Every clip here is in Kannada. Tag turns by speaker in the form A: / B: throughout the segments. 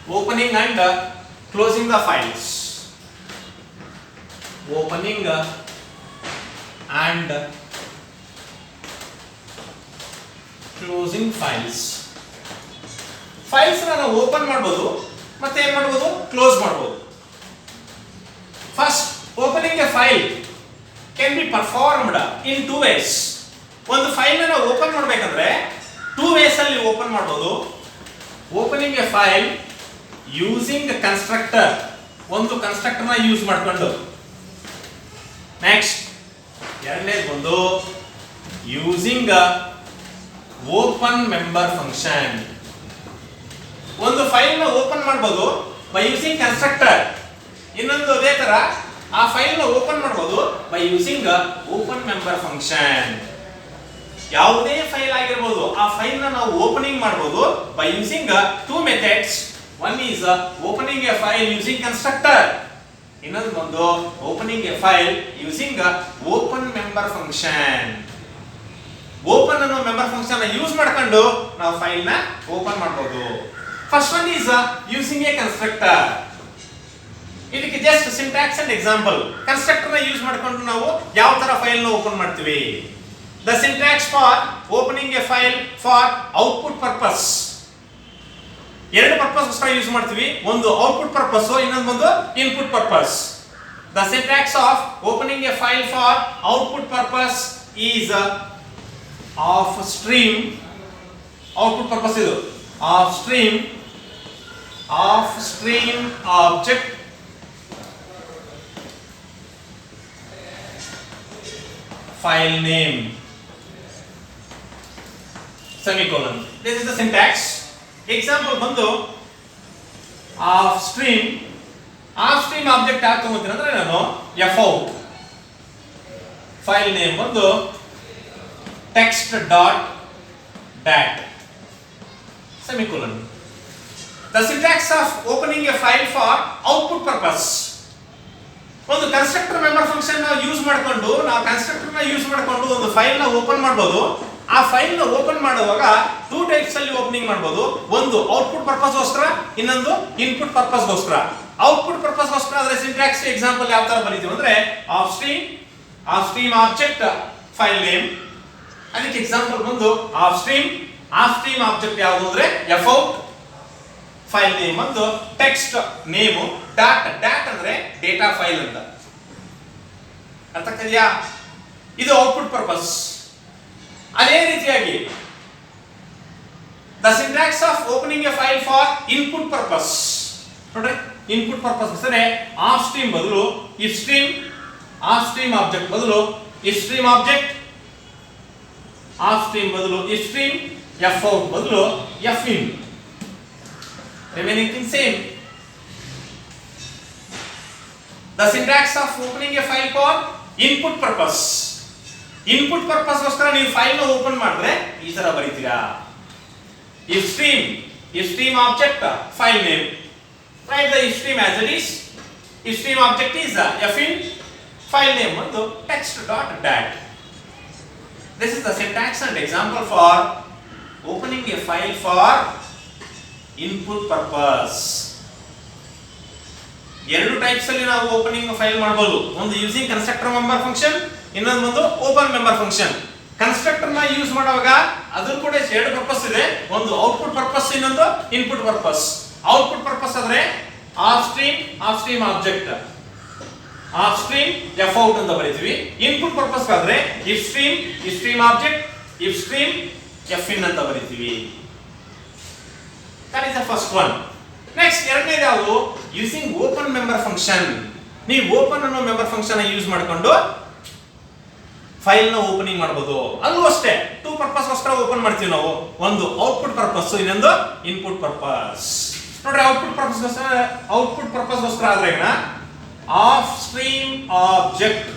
A: opening and closing the files, opening and closing files. Files ನಾವು ಓಪನ್ ಮಾಡಬಹುದು ಮತ್ತೆ ಏನು ಮಾಡಬಹುದು, ಕ್ಲೋಸ್ ಮಾಡಬಹುದು. First opening a file can be performed in two ways. ಒಂದು ಫೈಲ್ ನಾವು ಓಪನ್ ಮಾಡಬೇಕಂದ್ರೆ ಟೂ ವೇಸ್ ಅಲ್ಲಿ ಓಪನ್ ಮಾಡಬಹುದು. Opening a file using constructor, ಒಂದು ಕನ್ಸ್ಟ್ರಕ್ಟರ್ ನ ಯೂಸ್ ಮಾಡಿಕೊಂಡು. ನೆಕ್ಸ್ಟ್ ಎರಡನೇದು ಬಂದು ಯೂಸಿಂಗ್ ಓಪನ್ ಮೆಂಬರ್ ಫಂಕ್ಷನ್. ಒಂದು ಫೈಲ್ ನ ಓಪನ್ ಮಾಡಬಹುದು ಬೈ ಯೂಸಿಂಗ್ ಕನ್ಸ್ಟ್ರಕ್ಟರ್. ಇನ್ನೊಂದು ಅದೇ ತರ ಆ ಫೈಲ್ ನ ಓಪನ್ ಮಾಡಬಹುದು by using open member function. ಯಾವುದೇ ಫೈಲ್ ಆಗಿರಬಹುದು ಆ ಫೈಲ್ ನ ನಾವು ಓಪನಿಂಗ್ ಮಾಡಬಹುದು by using two methods. One is opening a file using constructor, ಇನ್ನೊಂದು ಬಂದು opening a file using open member function. Open ಅನ್ನೋ ಮೆಂಬರ್ ಫಂಕ್ಷನ್ ಯೂಸ್ ಮಾಡ್ಕೊಂಡು ನಾವು ಫೈಲ್ ನ ಓಪನ್ ಮಾಡಬಹುದು. First one is using a constructor. ಇದಕ್ಕೆ just syntax and example. Constructor ನ ಯೂಸ್ ಮಾಡ್ಕೊಂಡು ನಾವು ಯಾವ ತರ ಫೈಲ್ ನ ಓಪನ್ ಮಾಡ್ತೀವಿ. The syntax for opening a file for output purpose. ಎರಡು ಪರ್ಪಸ್ ಗೋಸ್ಕರ ಯೂಸ್ ಮಾಡ್ತೀವಿ. ಒಂದು ಔಟ್ಪುಟ್ ಪರ್ಪಸ್, ಇನ್ನೊಂದು ಒಂದು input purpose. The syntax of opening a file for output purpose is ofstream. Output purpose ಇದು ofstream object file name semicolon. This is the syntax. Example ಬಂದು offstream object ಯಾಕೆ ತಗೊಂತೀನಿ ಅಂದ್ರೆ ನಾನು fout. ಫೈಲ್ ನೇಮ್ ಬಂದು text.dat semicolon. The syntax of opening a file for output purpose. ಒಂದು ಕನ್ಸ್ಟ್ರಕ್ಟರ್ ಮೆಂಬರ್ ಫಂಕ್ಷನ್ ನಾವು ಯೂಸ್ ಮಾಡಿಕೊಂಡು ಒಂದು ಫೈಲ್ ನ ಓಪನ್ ಮಾಡಬಹುದು. ಆ ಫೈಲ್ ನ ಓಪನ್ ಮಾಡುವಾಗ ಟೂ ಟೈಪ್ಸ್ ಅಲ್ಲಿ ಓಪನಿಂಗ್ ಮಾಡಬಹುದು. ಒಂದು ಔಟ್ಪುಟ್ ಪರ್ಪಸ್ ಗೋಸ್ಕರ, ಇನ್ನೊಂದು ಇನ್ಪುಟ್ ಪರ್ಪಸ್ ಗೋಸ್ಕರ. ಔಟ್ಪುಟ್ ಪರ್ಪಸ್ ಗೋಸ್ಕರ ಅದರ ಸಿಂಟ್ಯಾಕ್ಸ್ ಎಕ್ಸಾಂಪಲ್ ಯಾವ ತರ ಬರೀತೀವಿ ಅಂದ್ರೆ of stream object file name. ಅದಕ್ಕೆ ಎಕ್ಸಾಂಪಲ್ ಬಂದು ಆಫ್ ಸ್ಟ್ರೀಮ್ ಆಬ್ಜೆಕ್ಟ್ ಯಾವುದು ಅಂದ್ರೆ fout. ಫೈಲ್ ನೇಮ್ ಒಂದು ಟೆಕ್ಸ್ಟ್ ನೇಮ್ ಡಾಟ್ ಅಂದ್ರೆ ಡೇಟಾ ಫೈಲ್ ಅಂತ. ಅರ್ಥ ಆಗ್ತಿದೆಯಾ? ಇದು ಔಟ್ಪುಟ್ ಪರ್ಪಸ್. ಅದೇ ರೀತಿಯಾಗಿ the syntax of opening a file for input purpose. ನೋಡ್ರಿ, ಇನ್ಪುಟ್ ಪರ್ಪಸ್ ಅಂದ್ರೆ ಆಫ್ ಸ್ಟ್ರೀಮ್ ಬದಲು if stream, of stream object ಬದಲು ifstream object, of stream ಬದಲು ಇಫ್ ಸ್ಟ್ರೀಮ್, fout ಬದಲು fin. Remaining thing same. The syntax of opening a file for input purpose. Input purpose ಗೋಸ್ಕರ ನೀವು ಫೈಲ್ ನ ಓಪನ್ ಮಾಡಿದ್ರೆ ಈ ತರ ಬರೀತೀರಾ. if stream object file name, write the if stream as it is. if stream object is fin, file name ಒಂದು text.dat. This is the syntax and example for opening a file for input purpose. ಎರಡು ಟೈಪ್ಸ್ ಅಲ್ಲಿ ನಾವು ಓಪನಿಂಗ್ ಫೈಲ್ ಮಾಡಬಹುದು. ಒಂದು ಯೂಸಿಂಗ್ ಕನ್ಸ್ಟ್ರಕ್ಟರ್ ಮೆಂಬರ್ ಫಂಕ್ಷನ್, ಇನ್ನೊಂದು ಒಂದು ಓಪನ್ ಮೆಂಬರ್ ಫಂಕ್ಷನ್. ಕನ್ಸ್ಟ್ರಕ್ಟರ್ ನ ಯೂಸ್ ಮಾಡುವಾಗ ಅದು ಕೂಡ ಎರಡು ಪರ್ಪಸ್ ಇದೆ. ಒಂದು ಔಟ್ಪುಟ್ ಪರ್ಪಸ್, ಇನ್ನೊಂದು ಇನ್ಪುಟ್ ಪರ್ಪಸ್. ಔಟ್ಪುಟ್ ಪರ್ಪಸ್ ಆದ್ರೆ ಆಫ್ ಸ್ಟ್ರೀಮ್ ಆಬ್ಜೆಕ್ಟ್ fout ಅಂತ ಬರೀತೀವಿ. ಇನ್ಪುಟ್ ಪರ್ಪಸ್ ಆದ್ರೆ ಇಫ್ ಸ್ಟ್ರೀಮ್ ಆಬ್ಜೆಕ್ಟ್ fin ಅಂತ ಬರೀತೀವಿ. That is the first one. Next, ಎರಡನೇದು ಯಾವುದು? Using open member function. ನೀವು ಓಪನ್ ಅನ್ನೋ ಮೆಂಬರ್ ಫಂಕ್ಷನ್ ಯೂಸ್ ಮಾಡಿಕೊಂಡು ಫೈಲ್ ನ ಓಪನಿಂಗ್ ಮಾಡಬಹುದು. ಅದು ಅಷ್ಟೇ ಟೂ ಪರ್ಪಸ್ ಗೋಸ್ಕರ ಓಪನ್ ಮಾಡ್ತೀವಿ ನಾವು. ಒಂದು ಔಟ್ಪುಟ್ ಪರ್ಪಸ್, ಇನ್ನೊಂದು ಇನ್ಪುಟ್ ಪರ್ಪಸ್. ನೋಡ್ರಿ, ಔಟ್ಪುಟ್ ಪರ್ಪಸ್ ಗೋಸ್ಕರ ಆದ್ರೆ of stream object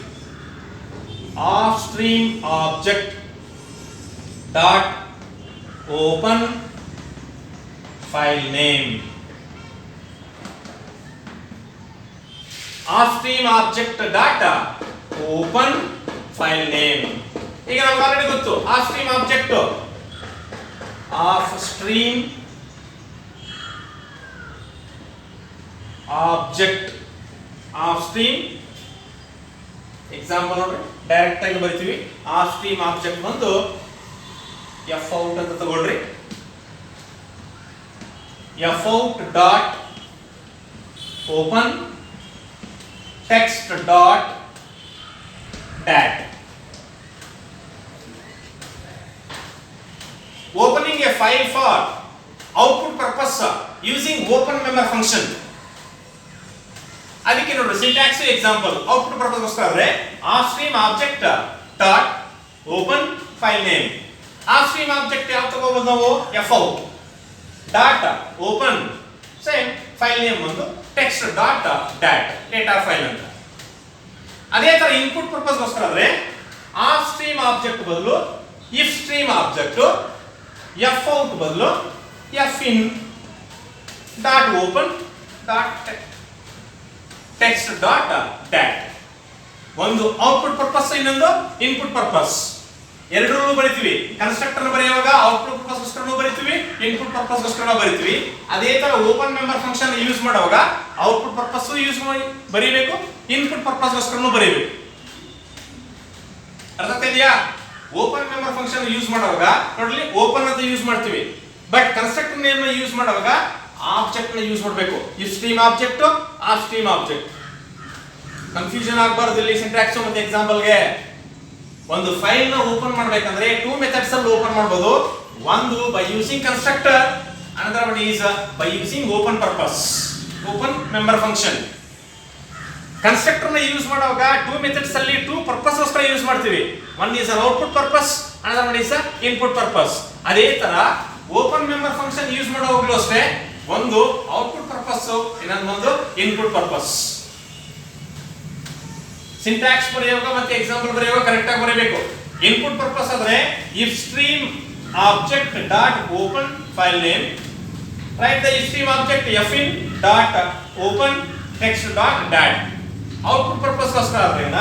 A: dot open file name. off stream object data open file name. ಈಗ ನಮಗೆ ಆಲ್ರೆಡಿ ಗೊತ್ತು of stream object object of stream example ನೋಡ್ರಿ ಡೈರೆಕ್ಟ್ ಆಗಿ ಬರಿತೀವಿ ಆಫ್ ಸ್ಟ್ರೀಮ್ ಆಬ್ಜೆಕ್ಟ್ ಬಂದು ಎಫ್ ಔಟ್ ಅಂತ ತಗೊಳ್ರಿ F out dot open text dot that opening a file for output purpose using open member function ಅದಕ್ಕೆ ನೋಡಿ ಸಿಂಟ್ಯಾಕ್ಸ್ ಎಕ್ಸಾಂಪಲ್ ಔಟ್ಪುಟ್ ಪರ್ಪಸ್ ಗೋಸ್ಕರ ofstream object dot open file name ofstream object ಯಾವ ತಗೋಬಹುದು ನಾವು F out dot open same file name ಒಂದು text dot dat data file ಅಂತ ಅದೇ ತರ ಇನ್ಪುಟ್ ಪರ್ಪಸ್ ಗೋಸ್ಕರ ಆಫ್ ಸ್ಟ್ರೀಮ್ ಆಬ್ಜೆಕ್ಟ್ ಬದಲು ifstream object F out ಬದಲು F in dot open dot text dot dat ಒಂದು ಔಟ್ಪುಟ್ ಪರ್ಪಸ್ ಇನ್ನೊಂದು ಇನ್ಪುಟ್ ಪರ್ಪಸ್ ಎರಡರಲ್ಲೂ ಬರಿತೀವಿ ಕನ್ಸ್ಟ್ರಕ್ಟರ್ ಬರೆಯುವಾಗ ಔಟ್ಪುಟ್ ಪರ್ಪಸ್ ಗೋಸ್ಕರ ಬರಿತೀವಿ ಇನ್ಪುಟ್ ಪರ್ಪಸ್ ಗೋಸ್ಕರ ಬರಿತೀವಿ ಅದೇ ತರ ಓಪನ್ ಮೆಂಬರ್ ಫಂಕ್ಷನ್ ಯೂಸ್ ಮಾಡುವಾಗ ಔಟ್ಪುಟ್ ಪರ್ಪಸ್ ಯೂಸ್ ಮಾಡಿ ಬರೀಬೇಕು ಇನ್ಪುಟ್ ಪರ್ಪಸ್ ಗೋಸ್ಕರ ಬರೀಬೇಕು ಅರ್ಥ ಆಗ್ತಿದೆಯಾ ಓಪನ್ ಮೆಂಬರ್ ಫಂಕ್ಷನ್ ಯೂಸ್ ಮಾಡುವಾಗ ನೋಡ್ಲಿ ಓಪನ್ ಅಂತ ಯೂಸ್ ಮಾಡ್ತೀವಿ ಬಟ್ ಕನ್ಸ್ಟ್ರಕ್ಟರ್ ನೇಮ್ ಯೂಸ್ ಮಾಡುವಾಗ ಆಬ್ಜೆಕ್ಟ್ ನ ಯೂಸ್ ಮಾಡಬೇಕು if stream object of stream object confusion ಆಗಬಾರದು ಇಲ್ಲಿ ಸಿಂಟ್ಯಾಕ್ಸ್ ಮತ್ತೆ ಎಕ್ಸಾಂಪಲ್ ಗೆ ಒಂದು ಫೈಲ್ ನ ಓಪನ್ ಮಾಡಬೇಕಂದ್ರೆ ಟೂ ಮೆಥಡ್ಸ್ ಅಲ್ಲಿ ಓಪನ್ ಮಾಡಬಹುದು ಒಂದು by using constructor another one is by using open purpose open member function constructor ನ ಯೂಸ್ ಮಾಡುವಾಗ ಟೂ ಮೆಥಡ್ಸ್ ಅಲ್ಲಿ ಟೂ ಪರ್ಪಸ್ ಗೋಸ್ಕರ ಯೂಸ್ ಮಾಡ್ತೀವಿ one is output purpose another one is input purpose ಅದೇ ತರ ಓಪನ್ ಮೆಂಬರ್ ಫಂಕ್ಷನ್ ಯೂಸ್ ಮಾಡುವಾಗಲೂ ಅಷ್ಟೇ ಒಂದು ಔಟ್ಪುಟ್ ಪರ್ಪಸ್ ಇನ್ನೊಂದು ಇನ್ಪುಟ್ ಪರ್ಪಸ್ ಸಿಂಟ್ಯಾಕ್ಸ್ ಬರೆಯುವಾಗ ಮತ್ತೆ ಎಕ್ಸಾಂಪಲ್ ಬರೆಯುವಾಗ ಕರೆಕ್ಟ್ ಆಗಿ ಬರೆಯಬೇಕು ಇನ್ಪುಟ್ ಪರ್ಪಸ್ ಆದ್ರೆ if stream object dot open file name right the ifstream object F in dot open text dot dat output purpose ಗೋಸ್ಕರ ಆದ್ರಿಂದ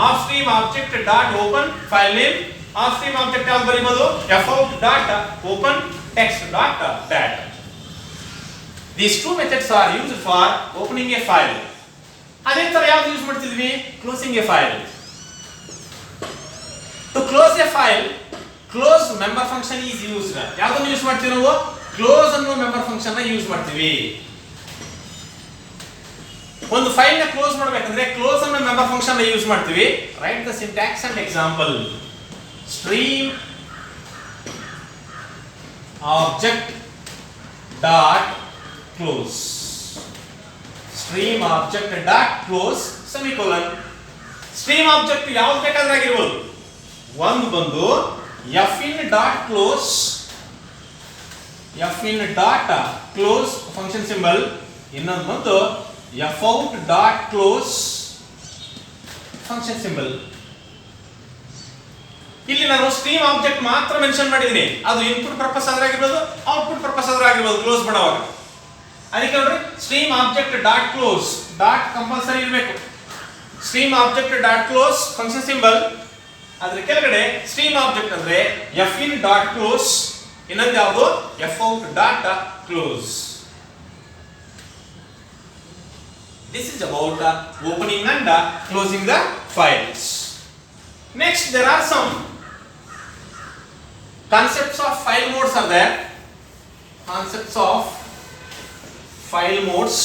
A: ofstream object dot open file name ofstream object ಯಾವ್ದು ಬರೀಬಹುದು F out dot open text dot dat these two methods are used for opening a file ಅದೇ ತರ ಯಾವ್ದು ಯೂಸ್ ಮಾಡ್ತಿದ್ವಿ closing a file to close a file close member function is used ಯಾವ್ದನ್ನು ಯೂಸ್ ಮಾಡ್ತೀವಿ ನಾವು ಕ್ಲೋಸ್ ಅನ್ನೋ ಮೆಂಬರ್ ಫಂಕ್ಷನ್ ನ ಯೂಸ್ ಮಾಡ್ತೀವಿ ಒಂದು ಫೈಲ್ ನ ಕ್ಲೋಸ್ ಮಾಡಬೇಕಂದ್ರೆ ಕ್ಲೋಸ್ ಅನ್ನೋ ಮೆಂಬರ್ ಫಂಕ್ಷನ್ ನ ಯೂಸ್ ಮಾಡ್ತೀವಿ right the syntax and example stream object dot close stream object dot close semicolon stream object ಯಾವ್ದು ಬೇಕಾದ್ರೆ ಆಗಿರ್ಬೋದು ಒಂದು ಬಂದು F in dot close F in dot close function symbol ಇನ್ನೊಂದು ಬಂದು F out dot close function symbol ಇಲ್ಲಿ ನಾನು ಸ್ಟ್ರೀಮ್ ಆಬ್ಜೆಕ್ಟ್ ಮಾತ್ರ ಮೆನ್ಷನ್ ಮಾಡಿದ್ದೀನಿ ಅದು ಇನ್ಪುಟ್ ಪರ್ಪಸ್ ಆದ್ರೆ ಆಗಿರ್ಬೋದು ಔಟ್ಪುಟ್ ಪರ್ಪಸ್ ಆದ್ರೆ ಆಗಿರ್ಬೋದು ಕ್ಲೋಸ್ ಮಾಡುವಾಗ ಅದಕ್ಕೆ ನೋಡ್ರಿ stream object dot close dot compulsory ಇರಬೇಕು stream object dot close function symbol ಅದ್ರ ಕೆಳಗಡೆ ಸ್ಟ್ರೀಮ್ ಆಬ್ಜೆಕ್ಟ್ ಅಂದ್ರೆ ಎಫ್ ಇನ್ ಡಾಟ್ ಕ್ಲೋಸ್ ಇನ್ನೊಂದು ಯಾವುದು F out dot close this is about opening and closing the files. Next there are some concepts of file modes are there. Concepts of file modes.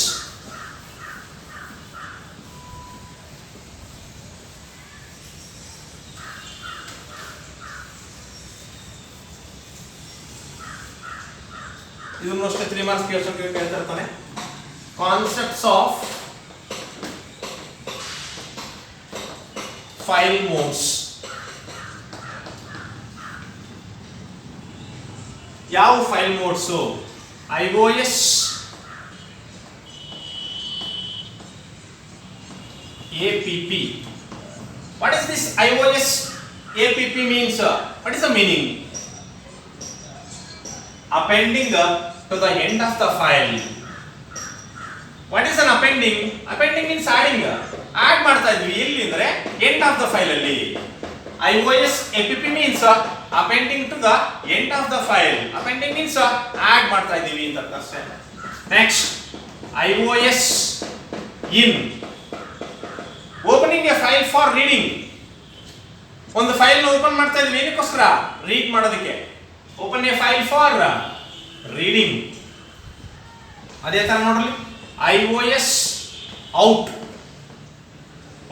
A: ಇದನ್ನು ಅಷ್ಟೇ 3 ಮಾರ್ಕ್ಸ್ ಕ್ವೆಶ್ಚನ್ ಕೇಳ್ತಾ ಇರ್ತಾನೆ. Concepts of file modes. ಯಾವ file modes iOS app what is this iOS app means what is the meaning appending to the end of the file what is an appending means adding add ಮಾಡ್ತಾ ಇದ್ವಿ ಎಲ್ಲಿ ಅಂದ್ರೆ end of the file ಅಲ್ಲಿ iOS app means appending to the end of the file appending means add ಮಾಡ್ತಾ ಇದೀವಿ ಅಂತ ಅಷ್ಟೇ next iOS in opening a file for reading. ಒಂದು ಫೈಲ್ ನ ಓಪನ್ ಮಾಡ್ತಾ ಇದೀವಿ ಏನಕ್ಕೋಸ್ಕರ ರೀಡ್ ಮಾಡೋದಕ್ಕೆ open A file for reading ಅದೇ ತರ ನೋಡ್ರಿ iOS out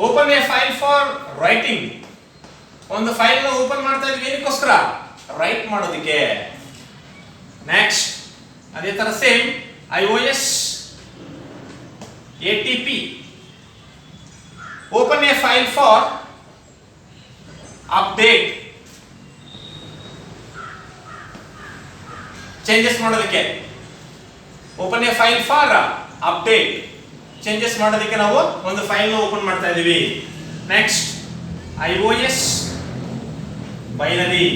A: open A file for writing ಒಂದು ಫೈಲ್ ನ ಓಪನ್ ಮಾಡ್ತಾ ಇದೀವಿ ಏನಕ್ಕೋಸ್ಕರ ರೈಟ್ ಮಾಡೋದಕ್ಕೆ ನೆಕ್ಸ್ಟ್ ಅದೇ ತರ same iOS ATP open a file for update changes ಮಾಡೋದಕ್ಕೆ open a file for update changes ಮಾಡೋದಕ್ಕೆ ನಾವು ಒಂದು ಫೈಲ್ ನ ಓಪನ್ ಮಾಡ್ತಾ ಇದೀವಿ next iOS binary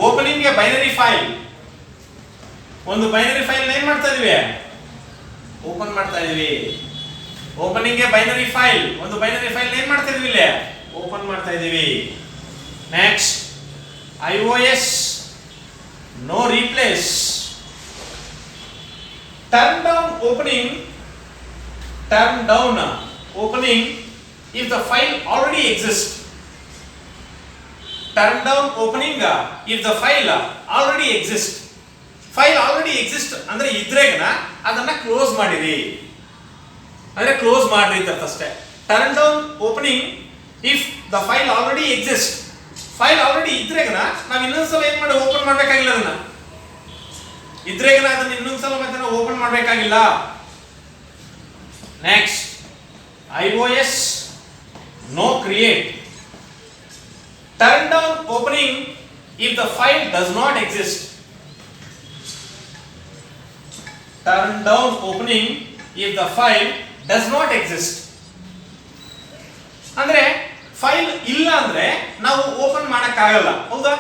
A: opening a binary file ಒಂದು ಬೈನರಿ ಫೈಲ್ ನ ಏನ್ ಮಾಡ್ತಾ ಇದೀವಿ ಓಪನ್ ಮಾಡ್ತಾ ಇದೀವಿ ಓಪನಿಂಗ್ ಎ ಬೈನರಿ ಫೈಲ್ ಒಂದು ಬೈನರಿ ಫೈಲ್ ಏನ್ ಮಾಡ್ತಾ ಇದೀವಿ ಇಲ್ಲಿ ಓಪನ್ ಮಾಡ್ತಾ ಇದೀವಿ next iOS no replace turn down opening if the file already exists turn down opening if the file already exists file already exist ಅಂದ್ರೆ ಇದ್ರೇಗನ ಅದನ್ನ ಕ್ಲೋಸ್ ಮಾಡಿರಿ ಅಂದ್ರೆ ಕ್ಲೋಸ್ ಮಾಡ್ರಿ ಅಂತ ಅಷ್ಟೇ turn down opening if the file already exist file already ಇದ್ರೇಗನ ನಾವು ಇನ್ನೊಂದ್ಸಲ ಏನ್ ಮಾಡಿ ಓಪನ್ ಮಾಡಬೇಕಾಗಿಲ್ಲ ಅದನ್ನ ಇದ್ರೇಗನ ಅದನ್ನ ಇನ್ನೊಂದ್ಸಲ ಮತ್ತೆ ನಾವು ಓಪನ್ ಮಾಡಬೇಕಾಗಿಲ್ಲ next iOS no create turn down opening if the file does not exist turn down opening if the file does not exist ಅಂದ್ರೆ ಫೈಲ್ ಇಲ್ಲ ಅಂದ್ರೆ ನಾವು ಓಪನ್ ಮಾಡಕ ಆಗಲ್ಲ ಹೌದಾ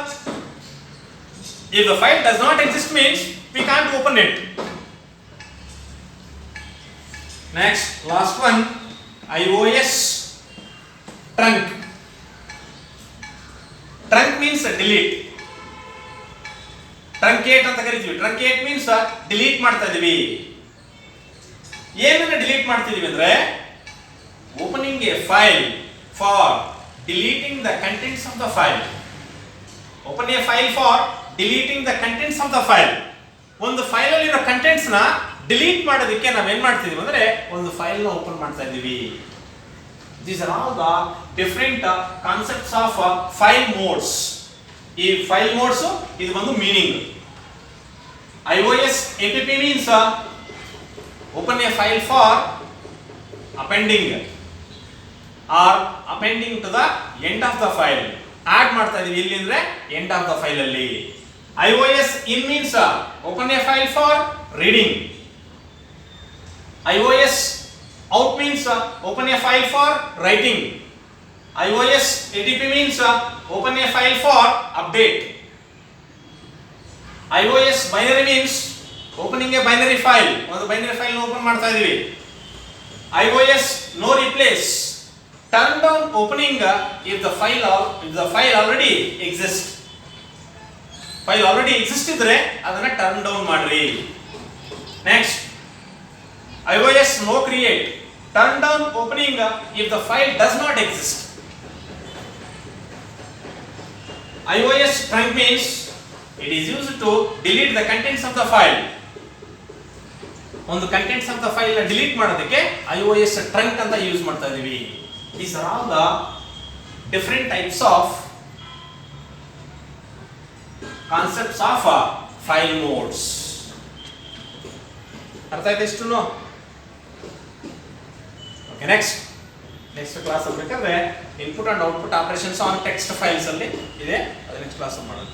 A: if the file does not exist means we can't open it next last one iOS trunk means delete truncate ಅಂತ ಕರಿತೀವಿ ಟ್ರಂಕೇಟ್ ಮೀನ್ಸ್ ಡಿಲೀಟ್ ಮಾಡ್ತಾ ಇದೀವಿ ಏನನ್ನ ಡಿಲೀಟ್ ಮಾಡ್ತಿದೀವಿ ಅಂದ್ರೆ opening a file for deleting the contents of the file open A file for deleting the contents of the file ಒಂದು ಫೈಲ್ ಅಲ್ಲಿ ಇರೋ ಕಂಟೆಂಟ್ಸ್ ನ ಡಿಲೀಟ್ ಮಾಡೋದಕ್ಕೆ ನಾವು ಏನ್ ಮಾಡ್ತಿದೀವಿ ಅಂದ್ರೆ ಒಂದು ಫೈಲ್ ನ ಓಪನ್ ಮಾಡ್ತಾ ಇದೀವಿ these are all the different concepts of file modes ಈ ಫೈಲ್ ಮೋಡ್ಸ್ ಇದು ಒಂದು meaning iOS APP means open a file for appending or appending to the end of the file add ಮಾಡ್ತಾ ಇದೀವಿ ಇಲ್ಲಿ ಅಂದ್ರೆ end of the file ಅಲ್ಲಿ iOS in means open a file for reading iOS out means open a file for writing iOS ATP means open a file for update iOS binary means opening a binary file ಒಂದು binary file ನ ಓಪನ್ ಮಾಡ್ತಾ ಇದೀವಿ iOS no replace turn down opening if the file already exists file already exist ಇದ್ರೆ ಅದನ್ನ ಟರ್ನ್ ಡೌನ್ ಮಾಡ್ರಿ next iOS no create turn down opening if the file does not exist iOS trunk means it is used to delete the contents of the file ಒಂದು contents of the file ನ delete ಮಾಡೋದಕ್ಕೆ iOS trunk ಅಂತ ಯೂಸ್ ಮಾಡ್ತಾ ಇದೀವಿ these are all the different types of concepts of file modes ಅರ್ಥ ಆಯ್ತಾ ಇಷ್ಟುನು ಓಕೆ ನೆಕ್ಸ್ಟ್ ಕ್ಲಾಸ್ ಅಲ್ಲಿ ಬೇಕಾದ್ರೆ input and output operations on text files ಅಲ್ಲಿ ಇದೆ ಅದು ನೆಕ್ಸ್ಟ್ ಕ್ಲಾಸ್ ಅಲ್ಲಿ ಮಾಡೋಣ